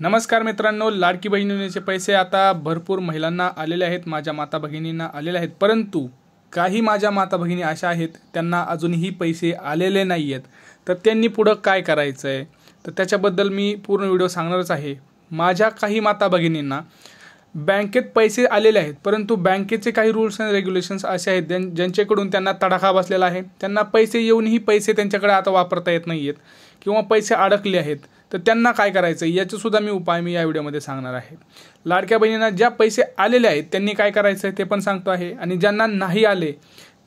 नमस्कार मित्रांनो, लाडकी बहीण योजनेचे पैसे आता भरपूर महिलांना आलेले आहेत, माझ्या माता भगिनींना आलेले आहेत। परंतु काही माझ्या माता भगिनी अशा आहेत त्यांना अजूनही पैसे आलेले नाही आहेत। तर त्यांनी पुढे काय करायचं आहे तर त्याच्याबद्दल मी पूर्ण व्हिडिओ सांगणारच आहे। माझ्या काही माता भगिनींना बँकेत पैसे आलेले आहेत, परंतु बँकेचे काही रूल्स अँड रेग्युलेशन्स असे आहेत ज्यांच्याकडून त्यांना तडाखा बसलेला आहे। त्यांना पैसे येऊनही पैसे त्यांच्याकडे आता वापरता येत नाहीयेत किंवा पैसे अडकले आहेत। तर त्यांना काय करायचं याचे सुद्धा उपाय मी या व्हिडिओमध्ये सांगणार आहे। लाडक्या बहिणींना ज्या पैसे आलेले आहेत त्यांनी काय करायचं ते पण सांगतो आहे, आणि ज्यांना नाही आले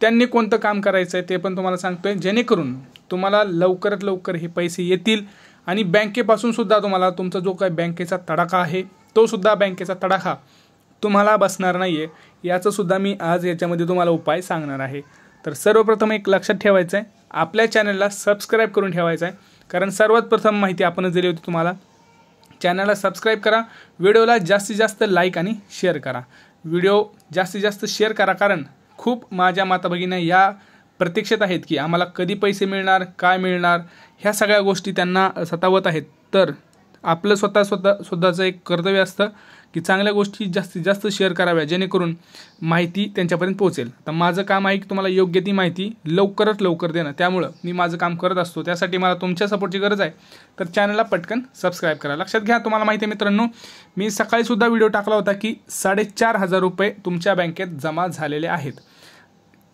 त्यांनी कोणतं काम करायचं आहे ते पण तुम्हाला सांगतोय, जेणेकरून तुम्हाला लवकरात लवकर हे पैसे येतील। आणि बँकेपासून सुद्धा तुम्हाला तुमचा जो काही बँकेचा तडाखा आहे तो सुद्धा बँकेचा तडाखा तुम्हाला बसणार नाहीये, याचं सुद्धा मी आज याच्यामध्ये तुम्हाला उपाय सांगणार आहे। तर सर्वप्रथम एक लक्षात ठेवायचं आहे, आपल्या चॅनलला सबस्क्राईब करून ठेवायचं आहे, कारण सर्वात प्रथम माहिती आपणच दिली होती तुम्हाला। चॅनलला सबस्क्राईब करा, व्हिडिओला जास्तीत जास्त लाईक आणि शेअर करा, व्हिडिओ जास्तीत जास्त शेअर करा, कारण खूप माझ्या माता भगिनी या प्रतीक्षेत आहेत की आम्हाला कधी पैसे मिळणार, काय मिळणार, ह्या सगळ्या गोष्टी त्यांना सतावत आहेत। तर आपलं स्वतःचं एक कर्तव्य असतं की चांगल्या गोष्टी जास्तीत जास्त शेअर कराव्या, जेणेकरून माहिती त्यांच्यापर्यंत पोहोचेल। तर माझं काम आहे की तुम्हाला योग्य ती माहिती लवकरात लवकर देणं, त्यामुळं मी माझं काम करत असतो, त्यासाठी मला तुमच्या सपोर्टची गरज आहे। तर चॅनलला पटकन सबस्क्राईब करा। लक्षात घ्या, तुम्हाला माहिती आहे मित्रांनो, मी सकाळी सुद्धा व्हिडिओ टाकला होता की 4,500 रुपये तुमच्या बँकेत जमा झालेले आहेत।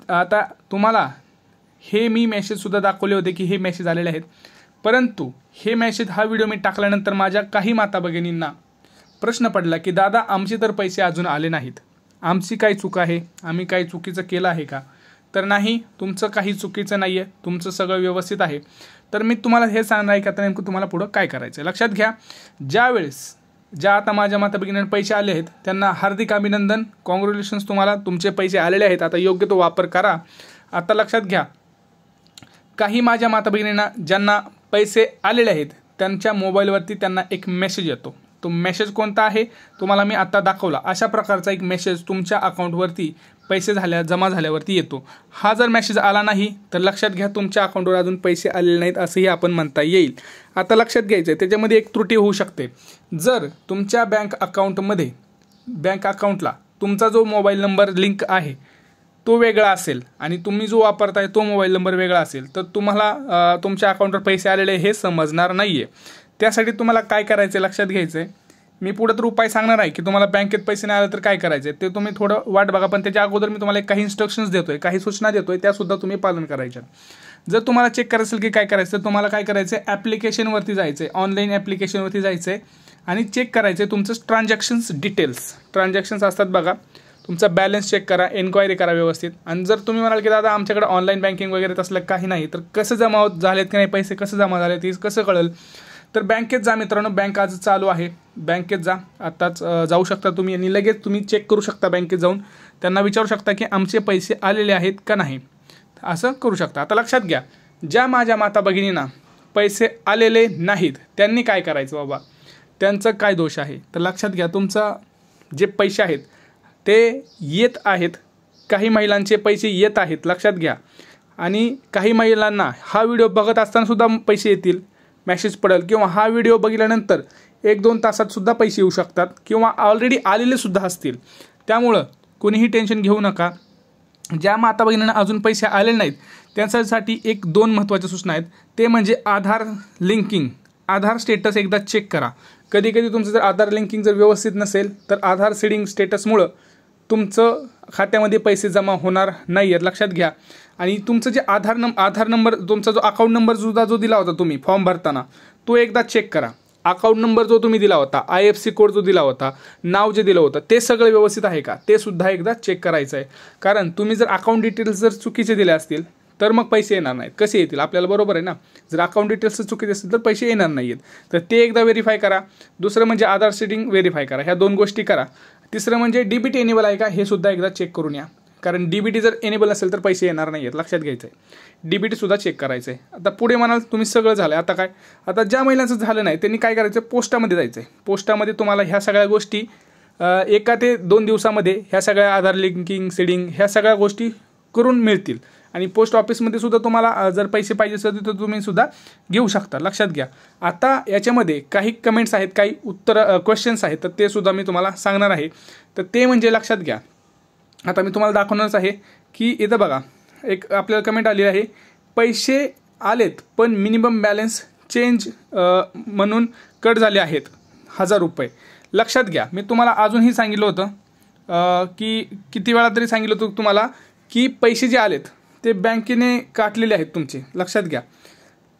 आता तुम्हाला हे मी मेसेजसुद्धा दाखवले होते की हे मेसेज आलेले आहेत, परंतु हे मेसेज हा व्हिडिओ मी टाकल्यानंतर माझ्या काही माता भगिनींना प्रश्न पडला की दादा आमचे तर पैसे अजून आले नाहीत, आमची काय चूक आहे, आम्ही काही चुकीचं केलं आहे का? तर नाही, तुमचं काही चुकीचं नाही आहे, तुमचं सगळं व्यवस्थित आहे। तर मी तुम्हाला हे सांगणार आहे की आता नेमकं तुम्हाला पुढं काय करायचं आहे। लक्षात घ्या, ज्या आता माझ्या माता भगिनींना पैसे आले आहेत त्यांना हार्दिक अभिनंदन, कॉंग्रॅच्युलेशन्स, तुम्हाला तुमचे पैसे आलेले आहेत, आता योग्य तो वापर करा। आता लक्षात घ्या, काही माझ्या माता भगिनींना ज्यांना पैसे आलेले आहेत त्यांच्या मोबाईलवरती त्यांना एक मेसेज येतो, तो मेसेज कोणता आहे तुम्हाला मी आता दाखवला, अशा प्रकारचा एक मेसेज तुमच्या अकाउंटवरती पैसे जमा झाल्यावरती येतो। हा जर मेसेज आला नाही तर लक्षात घ्या तुमच्या अकाउंटवर अजून पैसे आलेले नाहीत असंही आपण म्हणता येईल। आता लक्षात घ्यायचं आहे, त्याच्यामध्ये एक त्रुटी होऊ शकते। जर तुमच्या बँक अकाउंटला तुमचा जो मोबाईल नंबर लिंक आहे तो वेगळा असेल आणि तुम्ही जो वापरताय तो मोबाईल नंबर वेगळा असेल तर तुम्हाला तुमच्या अकाउंटवर पैसे आलेले हे समजणार नाहीये। त्यासाठी तुम्हाला काय करायचं लक्षात घ्यायचं आहे, मी पुढे तर उपाय सांगणार आहे की तुम्हाला बँकेत पैसे नाही आले तर काय करायचे ते तुम्ही थोडं वाट बघा, पण त्याच्या अगोदर मी तुम्हाला काही इन्स्ट्रक्शन्स देतोय, काही सूचना देतोय, त्यासुद्धा तुम्ही पालन करायच्या। जर तुम्हाला चेक करायचं असेल की काय करायचं, तुम्हाला काय करायचं आहे, ॲप्लिकेशनवरती जायचं आहे, ऑनलाईन ॲप्लिकेशनवरती जायचं आहे आणि चेक करायचं आहे तुमचं ट्रान्झॅक्शन्स डिटेल्स, ट्रान्झॅक्शन्स असतात बघा, तुमचा बॅलन्स चेक करा, एन्क्वायरी करा व्यवस्थित। आणि जर तुम्ही म्हणाल की दादा आमच्याकडे ऑनलाईन बँकिंग वगैरे तसलं काही नाही, तर कसं जमा झालेत की नाही पैसे, कसं जमा झाले ते कसं कळेल? तर बँकेत जा मित्रांनो, बँक आज चालू आहे, बँकेत जा, आत्ताच जाऊ शकता तुम्ही आणि लगेच तुम्ही चेक करू शकता, बँकेत जाऊन त्यांना विचारू शकता की आमचे पैसे आलेले आहेत का नाही, असं करू शकता। आता लक्षात घ्या, ज्या माझ्या माता भगिनींना पैसे आलेले नाहीत त्यांनी काय करायचं बाबा, त्यांचं काय दोष आहे? तर लक्षात घ्या, तुमचं जे पैसे आहेत ते येत आहेत, काही महिलांचे पैसे येत आहेत, लक्षात घ्या। आणि काही महिलांना हा व्हिडिओ बघत असताना सुद्धा पैसे येतील, मेसेज पडेल, किंवा हा व्हिडिओ बघितल्यानंतर 1-2 तासात सुद्धा पैसे येऊ शकतात, किंवा ऑलरेडी आलेले सुद्धा असतील। त्यामुळं कोणीही टेन्शन घेऊ नका। ज्या माता भगिनींना अजून पैसे आले नाहीत त्यांच्यासाठी 1-2 महत्त्वाच्या सूचना आहेत, ते म्हणजे आधार लिंकिंग, आधार स्टेटस एकदा चेक करा। कधी तुमचं जर आधार लिंकिंग जर व्यवस्थित नसेल तर आधार सीडिंग स्टेटसमुळं तुमचं खात्यामध्ये पैसे जमा होणार नाही आहेत, लक्षात घ्या। आणि तुमचं जे आधार नंबर, तुमचा जो अकाउंट नंबर सुद्धा जो दिला होता तुम्ही फॉर्म भरताना, तो एकदा चेक करा। अकाउंट नंबर जो तुम्ही दिला होता, IFSC कोड जो दिला होता, नाव जे दिलं होतं ते सगळं व्यवस्थित आहे का ते सुद्धा एकदा चेक करायचं आहे। कारण तुम्ही जर अकाउंट डिटेल्स जर चुकीचे दिले असतील तर मग पैसे येणार नाहीत, कसे येतील आपल्याला, बरोबर आहे ना? जर अकाउंट डिटेल्स चुकीचे असतील तर पैसे येणार नाही आहेत, तर ते एकदा व्हेरीफाय करा। दुसरं म्हणजे आधार सीडिंग व्हेरीफाय करा, ह्या 2 गोष्टी करा। तिसरं म्हणजे DBT एनेबल आहे का हे सुद्धा एकदा चेक करून या, कारण DBT जर एनेबल असेल तर पैसे येणार नाही आहेत, लक्षात घ्यायचं आहे। DBT सुद्धा चेक करायचं आहे। आता पुढे म्हणाल तुम्ही सगळं झालं, आता काय? आता ज्या महिलांचं झालं नाही त्यांनी काय करायचं, पोस्टामध्ये जायचं आहे। पोस्टामध्ये तुम्हाला ह्या सगळ्या गोष्टी 1 ते 2 दिवसामध्ये ह्या सगळ्या आधार लिंकिंग, सीडिंग ह्या सगळ्या गोष्टी करून मिळतील। आणि पोस्ट ऑफिसमध्ये सुद्धा तुम्हाला जर पैसे पाहिजे असेल तर तुम्ही सुद्धा घेऊ शकता, लक्षात घ्या. आता याच्यामध्ये काही कमेंट्स आहेत, काही क्वेश्चन्स आहेत, तर ते सुद्धा मी तुम्हाला सांगणार आहे. तर ते म्हणजे लक्षात घ्या. आता मी तुम्हाला दाखवणारच आहे की इथं बघा, एक आपल्याला कमेंट आली आहे, पैसे आलेत पण मिनिमम बॅलन्स चेंज म्हणून कट झाले आहेत 1000 रुपये. लक्षात घ्या, मी तुम्हाला अजूनही सांगितलं होतं की किती वेळा तरी सांगितलं होतं तुम्हाला की पैसे जे आलेत ते बँकेने काटलेले आहेत तुमचे. लक्षात घ्या,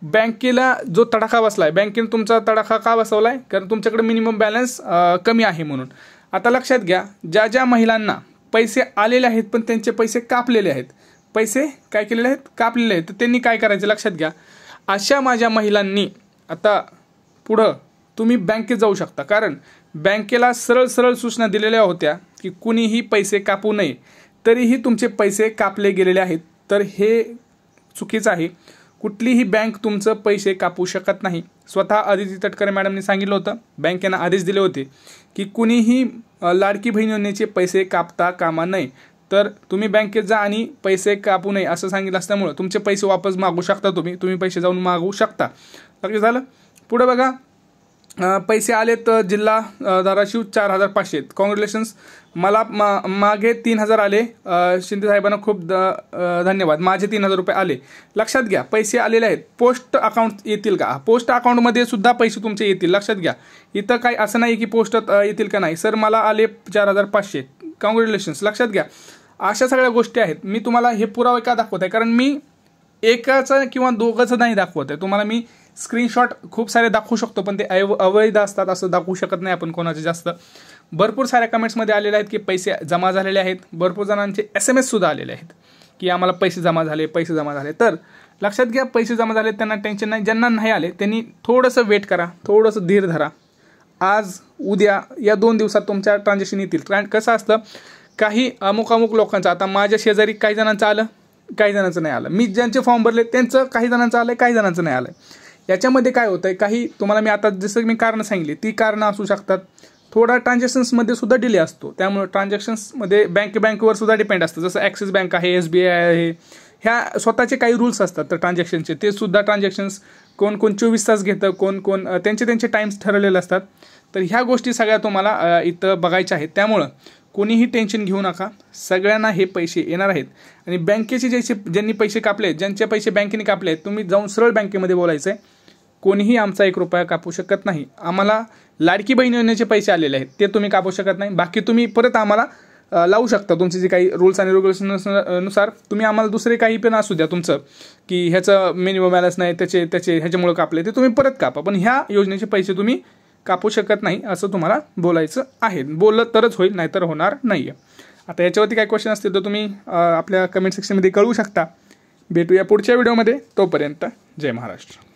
बँकेला जो तडाखा बसला आहे, बँकेने तुमचा तडाखा का बसवला आहे? कारण तुमच्याकडे मिनिमम बॅलन्स कमी आहे म्हणून. आता लक्षात घ्या, ज्या ज्या महिलांना पैसे आलेले आहेत पण त्यांचे पैसे कापलेले आहेत, पैसे काय केलेले आहेत? कापलेले आहेत, तर त्यांनी काय करायचं? लक्षात घ्या, अशा माझ्या महिलांनी आता पुढं तुम्ही बँकेत जाऊ शकता. कारण बँकेला सरळ सरळ सूचना दिलेल्या होत्या की कुणीही पैसे कापू नये, तरीही तुमचे पैसे कापले गेलेले आहेत. तर हे चुकीचं आहे. कुठलीही बँक तुमचं पैसे कापू शकत नाही. स्वतः अदिती तटकरे मॅडमनी सांगितलं होतं, बँकेनं आदेश दिले होते की कुणीही लाडकी बहीण योजनेचे पैसे कापता कामा नये. तर तुम्ही बँकेत जा आणि पैसे कापू नये असं सांगितलं असल्यामुळं तुमचे पैसे वापस मागू शकता, तुम्ही पैसे जाऊन मागवू शकता. लक्षात झालं. पुढे बघा, पैसे आलेत जिल्हा धाराशिव 4500. कॉंग्रॅच्युलेशन्स. मला मागे 3000 आले. शिंदे साहेबांना खूप धन्यवाद. माझे 3000 रुपये आले. लक्षात घ्या, पैसे आलेले आहेत. पोस्ट अकाउंट येतील का? पोस्ट अकाउंटमध्ये सुद्धा पैसे तुमचे येतील. लक्षात घ्या, इथं काही असं नाही की पोस्टात येतील का नाही. सर मला आले 4500. कॉंग्रॅच्युलेशन्स. लक्षात घ्या, अशा सगळ्या गोष्टी आहेत. मी तुम्हाला हे पुरावे का दाखवत आहे? कारण मी एकाचं किंवा दोघांचं नाही दाखवत आहे. तुम्हाला मी स्क्रीनशॉट खूप सारे दाखवू शकतो, पण ते अवैध असतात, असं दाखवू शकत नाही आपण कोणाचे जास्त. भरपूर साऱ्या कमेंट्समध्ये आलेले आहेत की पैसे जमा झालेले आहेत. भरपूर जणांचे SMS सुद्धा आलेले आहेत की आम्हाला पैसे जमा झाले, पैसे जमा झाले. तर लक्षात घ्या, पैसे जमा झाले त्यांना टेन्शन नाही. ज्यांना नाही आले त्यांनी थोडंसं वेट करा, थोडंसं धीर धरा. आज उद्या या 2 दिवसात तुमच्या ट्रान्झॅक्शन येतील. कसं असतं, काही अमुक लोकांचं, आता माझ्या शेजारी काही जणांचं आलं, काही जणांचं नाही आलं. मी ज्यांचे फॉर्म भरले त्यांचं काही जणांचं आलं, काही जणांचं नाही आलं. याच्यामध्ये काय होतंय, काही तुम्हाला मी आता जसं मी कारणं सांगितली ती कारणं असू शकतात. थोडा ट्रान्झॅक्शन्समध्ये सुद्धा डिले असतो, त्यामुळे ट्रान्झॅक्शन्समध्ये बँकेवर सुद्धा डिपेंड असतं. जसं ॲक्सिस बँक आहे, SBI आहे, ह्या स्वतःचे काही रूल्स असतात तर ट्रान्झॅक्शनचे. ते सुद्धा ट्रान्झॅक्शन्स कोण 24 तास घेतं, कोण त्यांचे टाईम्स ठरवलेले असतात. तर ह्या गोष्टी सगळ्या तुम्हाला इथं बघायच्या आहेत. त्यामुळं कोणीही टेन्शन घेऊ नका, सगळ्यांना हे पैसे येणार आहेत. आणि बँकेचे ज्यांनी पैसे कापले, ज्यांचे पैसे बँकेने कापले आहेत, तुम्ही जाऊन सरळ बँकेमध्ये बोलायचं आहे. कोणीही आमचा 1 रुपया कापू शकत नाही. आम्हाला लाडकी बहीण योजनेचे पैसे आलेले आहेत ते तुम्ही कापू शकत नाही. बाकी तुम्ही परत आम्हाला लावू शकता तुमचे जे काही रूल्स आणि रेग्युलेशननुसार. तुम्ही आम्हाला दुसरे काही पण असू द्या तुमचं की ह्याचं मिनिमम बॅलन्स नाही, ह्याच्यामुळे कापले, ते तुम्ही परत कापा. पण ह्या योजनेचे पैसे तुम्ही कापू शकत नाही असं तुम्हाला बोलायचं आहे. बोललं तरच होईल, नाहीतर होणार नाही आहे. आता याच्यावरती काही क्वेश्चन असतील तर तुम्ही आपल्या कमेंट सेक्शनमध्ये कळवू शकता. भेटूया पुढच्या व्हिडिओमध्ये. तोपर्यंत जय महाराष्ट्र.